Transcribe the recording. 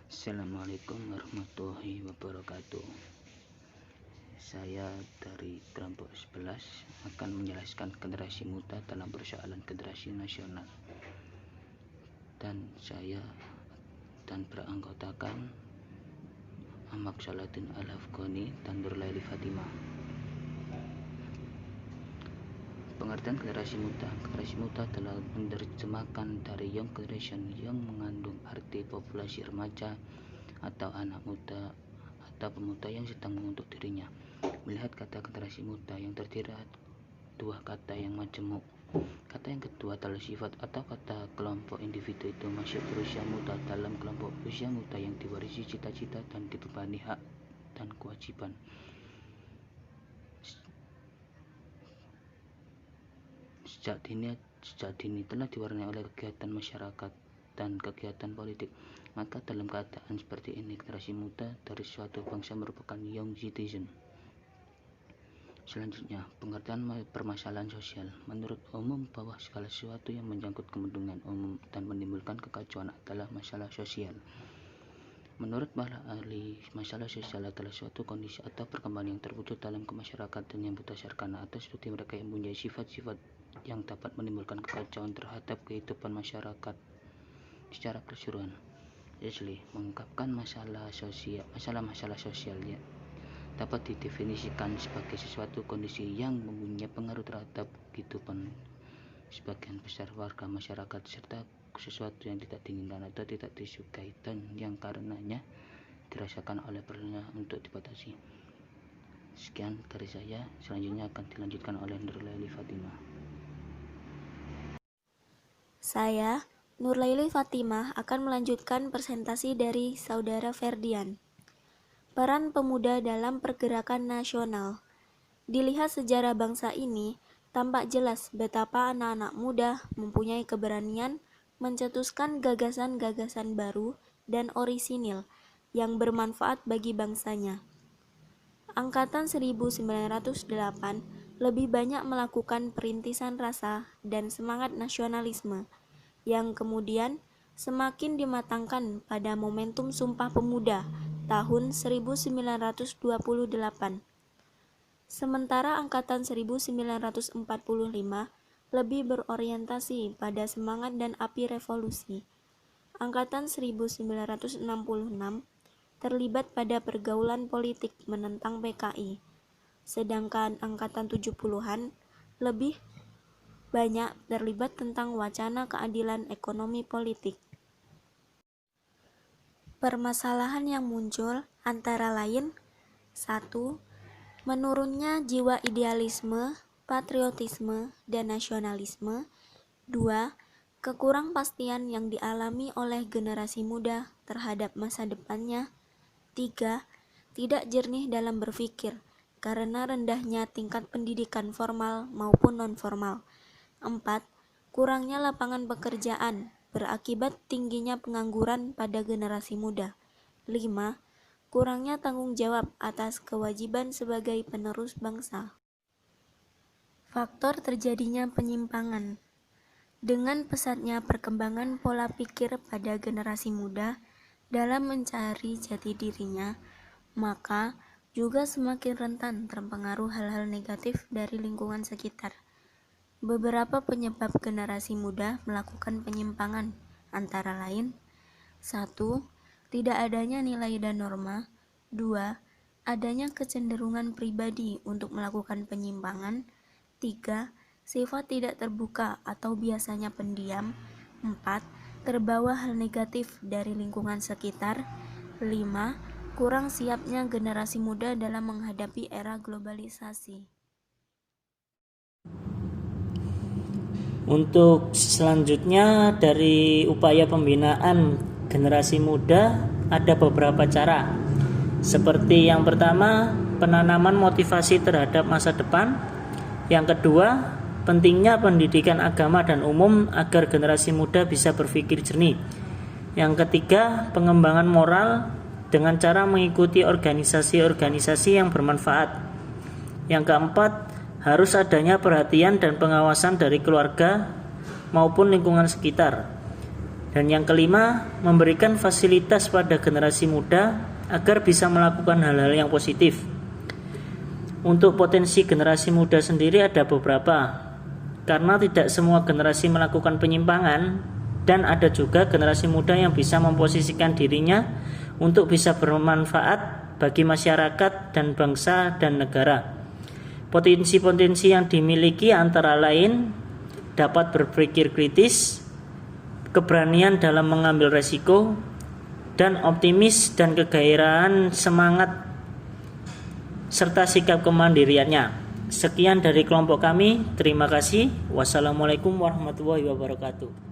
Assalamualaikum warahmatullahi wabarakatuh. Saya dari kelompok 11 akan menjelaskan generasi muda dalam persoalan generasi nasional. Dan beranggotakan Ahmad Salahuddin Al-Afghani dan Nurlaili Fatimah. Pengertian generasi muda adalah menerjemahkan dari young generation yang mengandung arti populasi remaja atau anak muda atau pemuda yang sedang membentuk dirinya. Melihat kata generasi muda yang terdiri dua kata yang majemuk. Kata yang kedua adalah sifat atau kata kelompok individu itu masih berusia muda dalam kelompok usia muda yang diwarisi cita-cita dan dibebani hak dan kewajiban. Sejak dini telah diwarnai oleh kegiatan masyarakat dan kegiatan politik. Maka dalam keadaan seperti ini, generasi muda dari suatu bangsa merupakan young citizen. Selanjutnya, pengertian permasalahan sosial. Menurut umum bahwa segala sesuatu yang menyangkut kepentingan umum dan menimbulkan kekacauan adalah masalah sosial. Menurut para ahli, masalah sosial adalah suatu kondisi atau perkembangan yang terwujud dalam kemasyarakatan yang berdasarkan atas studi mereka yang mempunyai sifat-sifat yang dapat menimbulkan kekacauan terhadap kehidupan masyarakat secara keseluruhan. Leslie mengungkapkan masalah sosialnya dapat didefinisikan sebagai sesuatu kondisi yang mempunyai pengaruh terhadap kehidupan sebagian besar warga masyarakat serta sesuatu yang tidak diinginkan atau tidak disukai dan yang karenanya dirasakan oleh perlunya untuk dibatasi. Sekian dari saya, selanjutnya akan dilanjutkan oleh Nurlaili Fatimah. Saya, Nurlaili Fatimah, akan melanjutkan presentasi dari Saudara Ferdian. Peran pemuda dalam pergerakan nasional. Dilihat sejarah bangsa ini, tampak jelas betapa anak-anak muda mempunyai keberanian mencetuskan gagasan-gagasan baru dan orisinil yang bermanfaat bagi bangsanya. Angkatan 1908 lebih banyak melakukan perintisan rasa dan semangat nasionalisme yang kemudian semakin dimatangkan pada momentum Sumpah Pemuda tahun 1928. Sementara angkatan 1945 lebih berorientasi pada semangat dan api revolusi. Angkatan 1966 terlibat pada pergaulan politik menentang PKI, sedangkan angkatan 70-an lebih banyak terlibat tentang wacana keadilan ekonomi politik. Permasalahan yang muncul antara lain: 1. Menurunnya jiwa idealisme, patriotisme, dan nasionalisme. 2. Kekurangpastian yang dialami oleh generasi muda terhadap masa depannya. 3. Tidak jernih dalam berpikir karena rendahnya tingkat pendidikan formal maupun non-formal. 4. Kurangnya lapangan pekerjaan berakibat tingginya pengangguran pada generasi muda. 5. Kurangnya tanggung jawab atas kewajiban sebagai penerus bangsa. Faktor terjadinya penyimpangan. Dengan pesatnya perkembangan pola pikir pada generasi muda dalam mencari jati dirinya, maka juga semakin rentan terpengaruh hal-hal negatif dari lingkungan sekitar. Beberapa penyebab generasi muda melakukan penyimpangan antara lain: 1. Tidak adanya nilai dan norma. 2. Adanya kecenderungan pribadi untuk melakukan penyimpangan. 3. Sifat tidak terbuka atau biasanya pendiam. 4. Terbawa hal negatif dari lingkungan sekitar. 5. Kurang siapnya generasi muda dalam menghadapi era globalisasi. Untuk selanjutnya dari upaya pembinaan generasi muda ada beberapa cara. Seperti yang pertama, penanaman motivasi terhadap masa depan. Yang kedua, pentingnya pendidikan agama dan umum agar generasi muda bisa berpikir jernih. Yang ketiga, pengembangan moral dengan cara mengikuti organisasi-organisasi yang bermanfaat. Yang keempat, harus adanya perhatian dan pengawasan dari keluarga maupun lingkungan sekitar. Dan yang kelima, memberikan fasilitas pada generasi muda agar bisa melakukan hal-hal yang positif. Untuk potensi generasi muda sendiri ada beberapa, karena tidak semua generasi melakukan penyimpangan, dan ada juga generasi muda yang bisa memposisikan dirinya untuk bisa bermanfaat bagi masyarakat dan bangsa dan negara. Potensi-potensi yang dimiliki antara lain dapat berpikir kritis, keberanian dalam mengambil resiko, dan optimis dan kegairahan semangat serta sikap kemandiriannya. Sekian dari kelompok kami. Terima kasih. Wassalamualaikum warahmatullahi wabarakatuh.